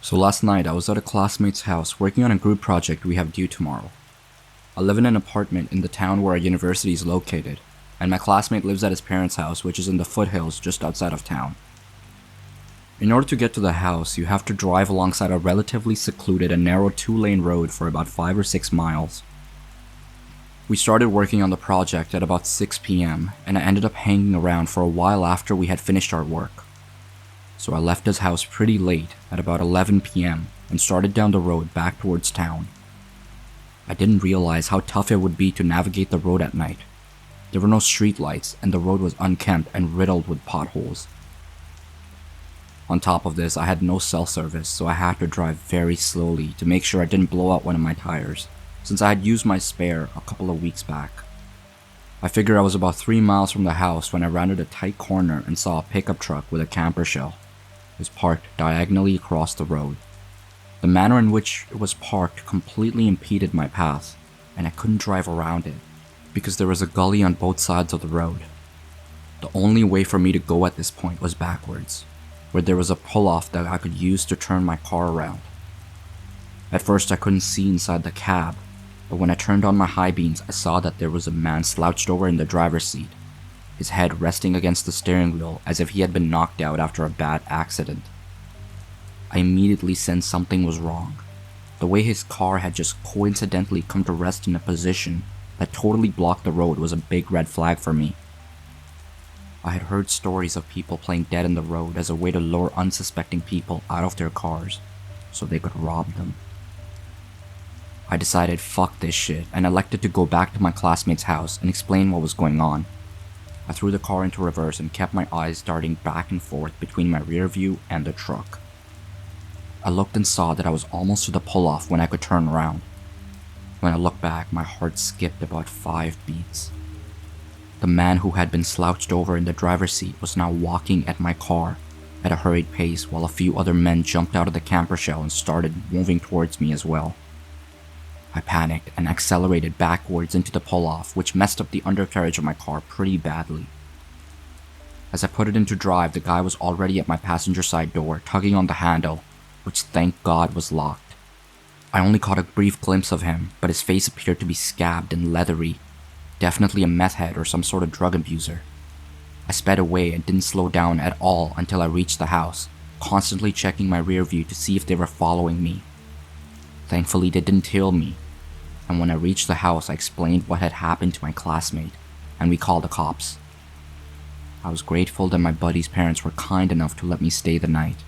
So last night I was at a classmate's house working on a group project we have due tomorrow. I live in an apartment in the town where our university is located, and my classmate lives at his parents' house, which is in the foothills just outside of town. In order to get to the house, you have to drive alongside a relatively secluded and narrow 2-lane road for about 5 or 6 miles. We started working on the project at about 6 p.m., and I ended up hanging around for a while after we had finished our work. So I left his house pretty late, at about 11 p.m., and started down the road back towards town. I didn't realize how tough it would be to navigate the road at night. There were no streetlights, and the road was unkempt and riddled with potholes. On top of this, I had no cell service, so I had to drive very slowly to make sure I didn't blow out one of my tires, since I had used my spare a couple of weeks back. I figured I was about 3 miles from the house when I rounded a tight corner and saw a pickup truck with a camper shell. It was parked diagonally across the road. The manner in which it was parked completely impeded my path, and I couldn't drive around it, because there was a gully on both sides of the road. The only way for me to go at this point was backwards, where there was a pull-off that I could use to turn my car around. At first I couldn't see inside the cab, but when I turned on my high beams I saw that there was a man slouched over in the driver's seat, his head resting against the steering wheel as if he had been knocked out after a bad accident. I immediately sensed something was wrong. The way his car had just coincidentally come to rest in a position that totally blocked the road was a big red flag for me. I had heard stories of people playing dead in the road as a way to lure unsuspecting people out of their cars so they could rob them. I decided fuck this shit and elected to go back to my classmate's house and explain what was going on. I threw the car into reverse and kept my eyes darting back and forth between my rear view and the truck. I looked and saw that I was almost to the pull-off when I could turn around. When I looked back, my heart skipped about 5 beats. The man who had been slouched over in the driver's seat was now walking at my car at a hurried pace while a few other men jumped out of the camper shell and started moving towards me as well. I panicked and accelerated backwards into the pull-off, which messed up the undercarriage of my car pretty badly. As I put it into drive, the guy was already at my passenger side door, tugging on the handle, which thank God was locked. I only caught a brief glimpse of him, but his face appeared to be scabbed and leathery, definitely a meth head or some sort of drug abuser. I sped away and didn't slow down at all until I reached the house, constantly checking my rear view to see if they were following me. Thankfully, they didn't tail me, and when I reached the house I explained what had happened to my classmate, and we called the cops. I was grateful that my buddy's parents were kind enough to let me stay the night.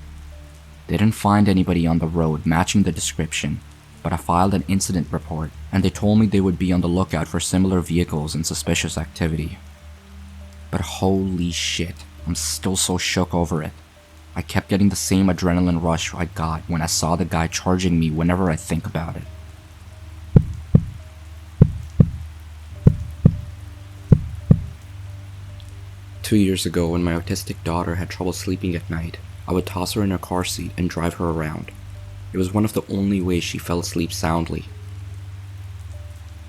They didn't find anybody on the road matching the description, but I filed an incident report, and they told me they would be on the lookout for similar vehicles and suspicious activity. But holy shit, I'm still so shook over it. I kept getting the same adrenaline rush I got when I saw the guy charging me whenever I think about it. Two years ago, when my autistic daughter had trouble sleeping at night, I would toss her in her car seat and drive her around. It was one of the only ways she fell asleep soundly.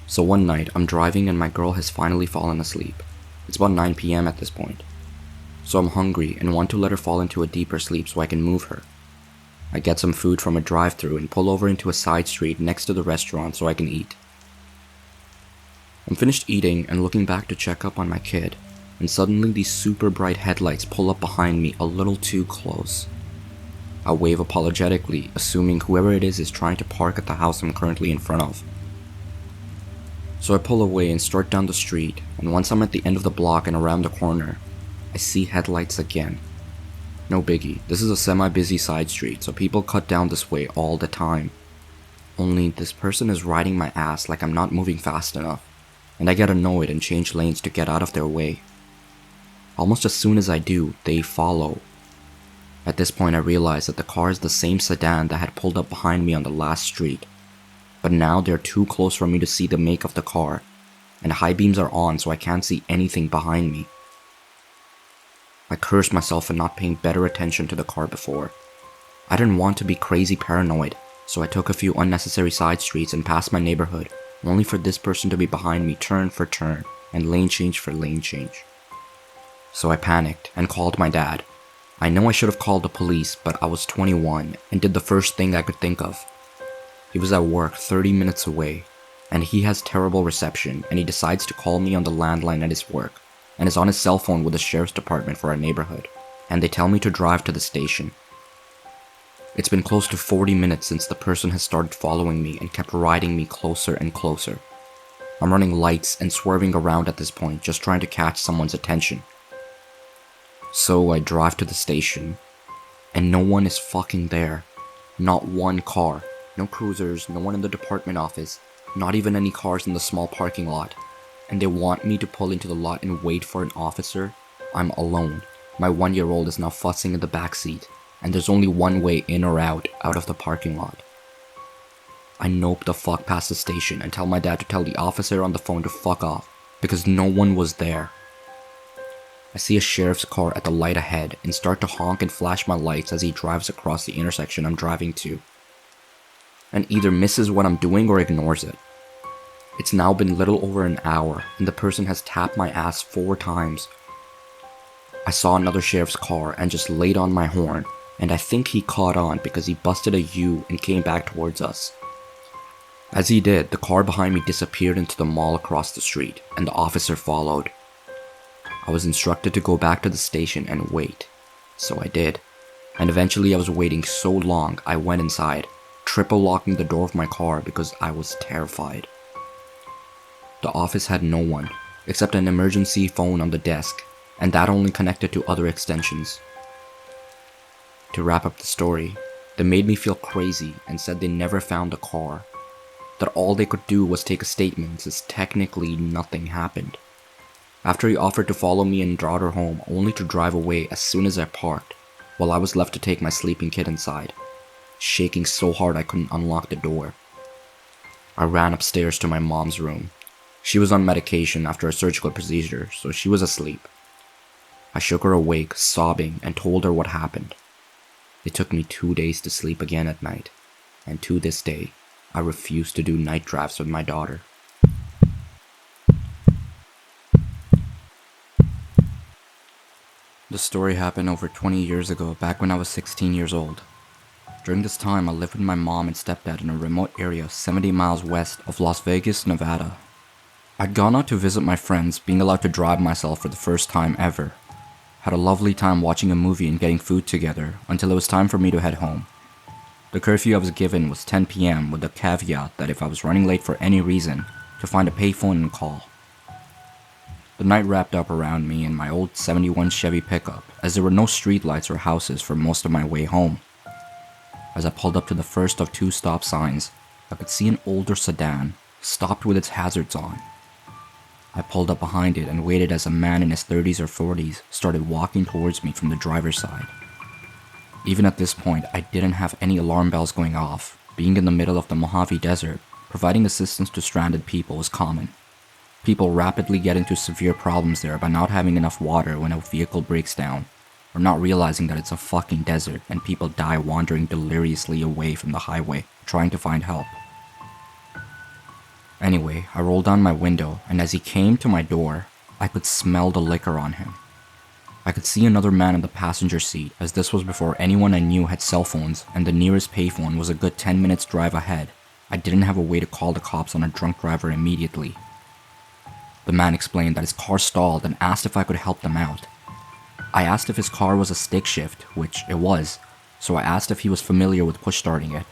So one night, I'm driving and my girl has finally fallen asleep. It's about 9 p.m. at this point. So I'm hungry and want to let her fall into a deeper sleep so I can move her. I get some food from a drive-thru and pull over into a side street next to the restaurant so I can eat. I'm finished eating and looking back to check up on my kid, and suddenly these super bright headlights pull up behind me a little too close. I wave apologetically, assuming whoever it is trying to park at the house I'm currently in front of. So I pull away and start down the street, and once I'm at the end of the block and around the corner, I see headlights again. No biggie, this is a semi-busy side street, so people cut down this way all the time. Only this person is riding my ass like I'm not moving fast enough, and I get annoyed and change lanes to get out of their way. Almost as soon as I do, they follow. At this point I realize that the car is the same sedan that had pulled up behind me on the last street. But now they're too close for me to see the make of the car, and high beams are on so I can't see anything behind me. I curse myself for not paying better attention to the car before. I didn't want to be crazy paranoid, so I took a few unnecessary side streets and passed my neighborhood, only for this person to be behind me turn for turn and lane change for lane change. So I panicked and called my dad. I know I should have called the police, but I was 21 and did the first thing I could think of. He was at work 30 minutes away, and he has terrible reception, and he decides to call me on the landline at his work, and is on his cell phone with the sheriff's department for our neighborhood, and they tell me to drive to the station. It's been close to 40 minutes since the person has started following me and kept riding me closer and closer. I'm running lights and swerving around at this point, just trying to catch someone's attention. So I drive to the station, and no one is fucking there. Not one car. No cruisers, no one in the department office, not even any cars in the small parking lot. And they want me to pull into the lot and wait for an officer? I'm alone. My 1-year-old is now fussing in the back seat, and there's only one way in or out of the parking lot. I nope the fuck past the station and tell my dad to tell the officer on the phone to fuck off, because no one was there. I see a sheriff's car at the light ahead and start to honk and flash my lights as he drives across the intersection I'm driving to, and either misses what I'm doing or ignores it. It's now been little over an hour, and the person has tapped my ass 4 times. I saw another sheriff's car and just laid on my horn, and I think he caught on because he busted a U and came back towards us. As he did, the car behind me disappeared into the mall across the street, and the officer followed. I was instructed to go back to the station and wait, so I did, and eventually I was waiting so long I went inside, triple locking the door of my car because I was terrified. The office had no one, except an emergency phone on the desk, and that only connected to other extensions. To wrap up the story, they made me feel crazy and said they never found the car, that all they could do was take a statement since technically nothing happened. After he offered to follow me and drive her home only to drive away as soon as I parked, while I was left to take my sleeping kid inside, shaking so hard I couldn't unlock the door. I ran upstairs to my mom's room. She was on medication after a surgical procedure, so she was asleep. I shook her awake, sobbing, and told her what happened. It took me 2 days to sleep again at night, and to this day, I refuse to do night drives with my daughter. The story happened over 20 years ago, back when I was 16 years old. During this time, I lived with my mom and stepdad in a remote area 70 miles west of Las Vegas, Nevada. I'd gone out to visit my friends, being allowed to drive myself for the first time ever. Had a lovely time watching a movie and getting food together until it was time for me to head home. The curfew I was given was 10 p.m. with the caveat that if I was running late for any reason, to find a payphone and call. The night wrapped up around me in my old 71 Chevy pickup, as there were no streetlights or houses for most of my way home. As I pulled up to the first of 2 stop signs, I could see an older sedan, stopped with its hazards on. I pulled up behind it and waited as a man in his 30s or 40s started walking towards me from the driver's side. Even at this point, I didn't have any alarm bells going off. Being in the middle of the Mojave Desert, providing assistance to stranded people was common. People rapidly get into severe problems there by not having enough water when a vehicle breaks down, or not realizing that it's a fucking desert and people die wandering deliriously away from the highway, trying to find help. Anyway, I rolled down my window, and as he came to my door, I could smell the liquor on him. I could see another man in the passenger seat, as this was before anyone I knew had cell phones, and the nearest payphone was a good 10 minutes drive ahead. I didn't have a way to call the cops on a drunk driver immediately. The man explained that his car stalled and asked if I could help them out. I asked if his car was a stick shift, which it was, so I asked if he was familiar with push starting it.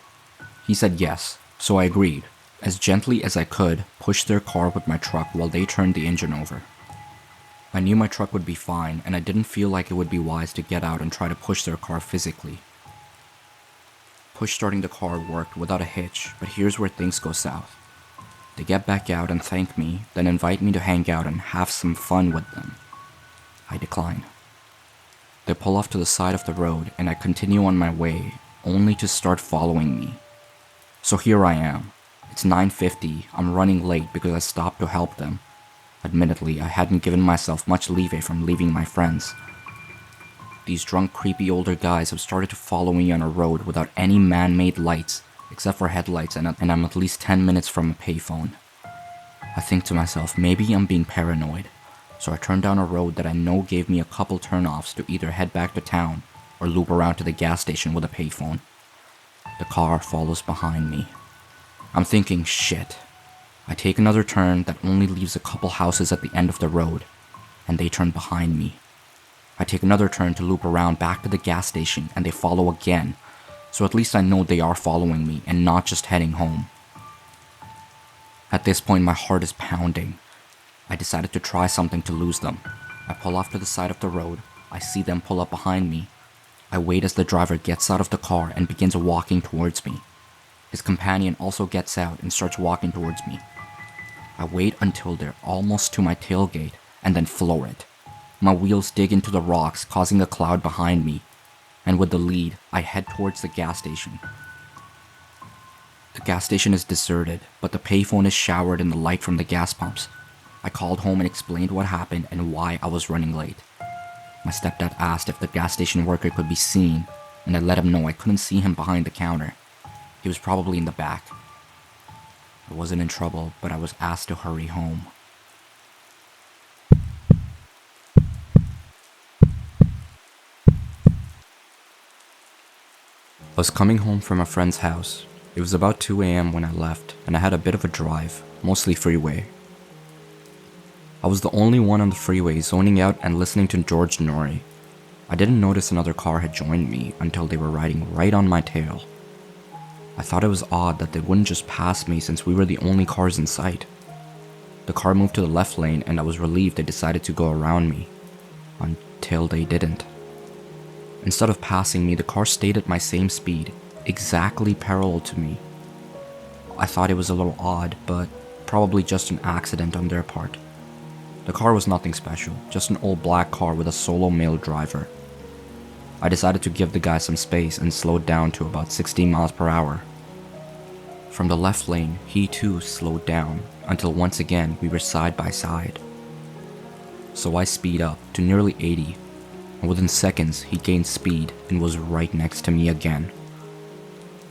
He said yes, so I agreed. As gently as I could, pushed their car with my truck while they turned the engine over. I knew my truck would be fine, and I didn't feel like it would be wise to get out and try to push their car physically. Push starting the car worked without a hitch, but here's where things go south. They get back out and thank me, then invite me to hang out and have some fun with them. I decline. They pull off to the side of the road, and I continue on my way, only to start following me. So here I am. It's 9:50, I'm running late because I stopped to help them. Admittedly, I hadn't given myself much leeway from leaving my friends. These drunk, creepy older guys have started to follow me on a road without any man-made lights, except for headlights, and I'm at least 10 minutes from a payphone. I think to myself, maybe I'm being paranoid, so I turn down a road that I know gave me a couple turnoffs to either head back to town or loop around to the gas station with a payphone. The car follows behind me. I'm thinking, shit. I take another turn that only leaves a couple houses at the end of the road, and they turn behind me. I take another turn to loop around back to the gas station, and they follow again, so at least I know they are following me and not just heading home. At this point, my heart is pounding. I decided to try something to lose them. I pull off to the side of the road. I see them pull up behind me. I wait as the driver gets out of the car and begins walking towards me. His companion also gets out and starts walking towards me. I wait until they're almost to my tailgate and then floor it. My wheels dig into the rocks, causing a cloud behind me, and with the lead, I head towards the gas station. The gas station is deserted, but the payphone is showered in the light from the gas pumps. I called home and explained what happened and why I was running late. My stepdad asked if the gas station worker could be seen, and I let him know I couldn't see him behind the counter. He was probably in the back. I wasn't in trouble, but I was asked to hurry home. I was coming home from a friend's house. It was about 2 a.m. when I left, and I had a bit of a drive, mostly freeway. I was the only one on the freeway zoning out and listening to George Norrie. I didn't notice another car had joined me until they were riding right on my tail. I thought it was odd that they wouldn't just pass me since we were the only cars in sight. The car moved to the left lane and I was relieved they decided to go around me. Until they didn't. Instead of passing me, the car stayed at my same speed, exactly parallel to me. I thought it was a little odd, but probably just an accident on their part. The car was nothing special, just an old black car with a solo male driver. I decided to give the guy some space and slowed down to about 60 miles per hour. From the left lane, he too slowed down until once again we were side by side. So I speed up to nearly 80, and within seconds he gained speed and was right next to me again.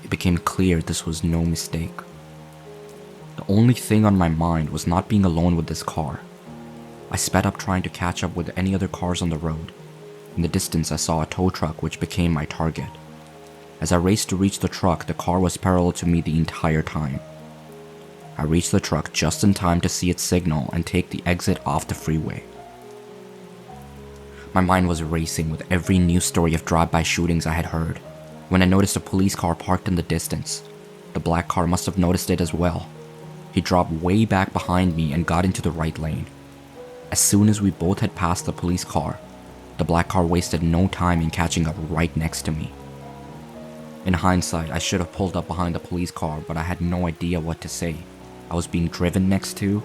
It became clear this was no mistake. The only thing on my mind was not being alone with this car. I sped up trying to catch up with any other cars on the road. In the distance I saw a tow truck which became my target. As I raced to reach the truck, the car was parallel to me the entire time. I reached the truck just in time to see it signal and take the exit off the freeway. My mind was racing with every news story of drive-by shootings I had heard, when I noticed a police car parked in the distance. The black car must have noticed it as well. He dropped way back behind me and got into the right lane. As soon as we both had passed the police car, the black car wasted no time in catching up right next to me. In hindsight, I should have pulled up behind the police car, but I had no idea what to say. I was being driven next to.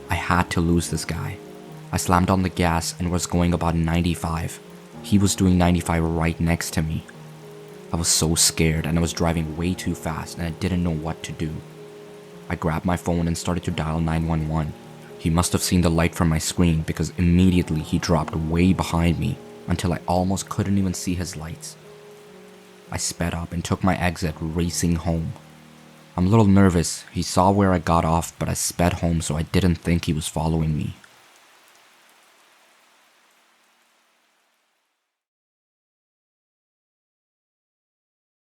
I had to lose this guy. I slammed on the gas and was going about 95. He was doing 95 right next to me. I was so scared and I was driving way too fast and I didn't know what to do. I grabbed my phone and started to dial 911. He must have seen the light from my screen because immediately he dropped way behind me until I almost couldn't even see his lights. I sped up and took my exit, racing home. I'm a little nervous. He saw where I got off, but I sped home so I didn't think he was following me.